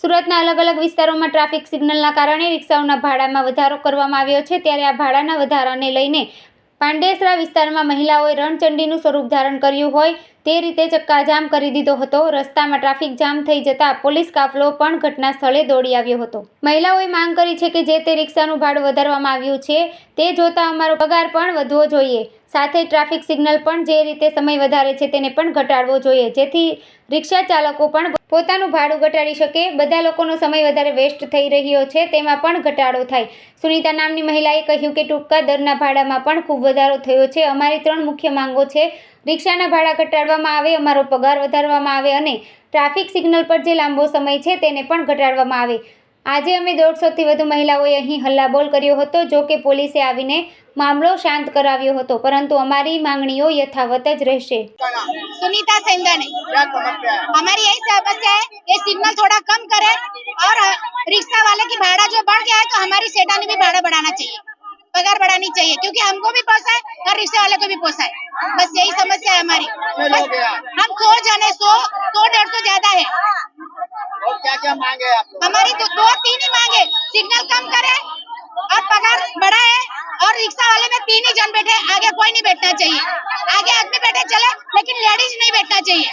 સુરતના અલગ અલગ વિસ્તારોમાં ટ્રાફિક સિગ્નલના કારણે રિક્ષાઓના ભાડામાં વધારો કરવામાં આવ્યો છે। ત્યારે આ ભાડાના વધારાને લઈને પાંડેસરા વિસ્તારમાં મહિલાઓએ રણચંડીનું સ્વરૂપ ધારણ કર્યું હોય તે રીતે ચક્કાજામ કરી દીધો હતો। રસ્તામાં ટ્રાફિક જામ થઈ જતા પોલીસ કાફલો પણ ઘટના સ્થળે દોડી આવ્યો હતો। મહિલાઓએ માંગ કરી છે કે જે તે રિક્ષાનું ભાડું વધારવામાં આવ્યું છે તે જોતા અમારો પગાર પણ વધવો જોઈએ, સાથે ટ્રાફિક સિગ્નલ પણ જે રીતે સમય વધારે છે તેને પણ ઘટાડવો જોઈએ, જેથી રિક્ષા ચાલકો પણ પોતાનું ભાડું ઘટાડી શકે। બધા લોકોનો સમય વધારે વેસ્ટ થઈ રહ્યો છે તેમાં પણ ઘટાડો થાય। સુનિતા નામની મહિલાએ કહ્યું કે ટૂંકા દરના ભાડામાં પણ ખૂબ વધારો થયો છે। અમારી 3 મુખ્ય માંગો છે। રિક્ષાના ભાડા ઘટાડવામાં આવે, અમારો પગાર વધારવામાં આવે અને ટ્રાફિક સિગ્નલ પર જે લાંબો સમય છે તેને પણ ઘટાડવામાં આવે। આજે અમે 150થી વધુ મહિલાઓએ અહીં હલ્લાબોલ કર્યો હતો। જો કે પોલીસે આવીને मामलो शांत कराव्यो हतो, परंतु हमारी मांगणियों यथावत ज रहेशे। सुनीता सेंधन, क्या समस्या है? हमारी यही समस्या है कि सिग्नल थोड़ा कम करे और रिक्शा वाले की भाड़ा जो बढ़ गया है तो हमारी सेठा ने भी भाड़ा बढ़ाना चाहिए, पगार बढ़ानी चाहिए, क्योंकि हमको भी पोसाए और रिक्शा वाले को भी पोसाए। बस यही समस्या है हमारी। हम 100 जने 100-150 ज्यादा है। और क्या क्या मांगे आप? हमारी तो 2-3 ही मांगे, सिग्नल कम करे और पगार बढ़ाए और रिक्शा वाले में 3 ही जन बैठे, आगे कोई नहीं बैठना चाहिए। आगे आदमी बैठे चले लेकिन लेडीज नहीं बैठना चाहिए।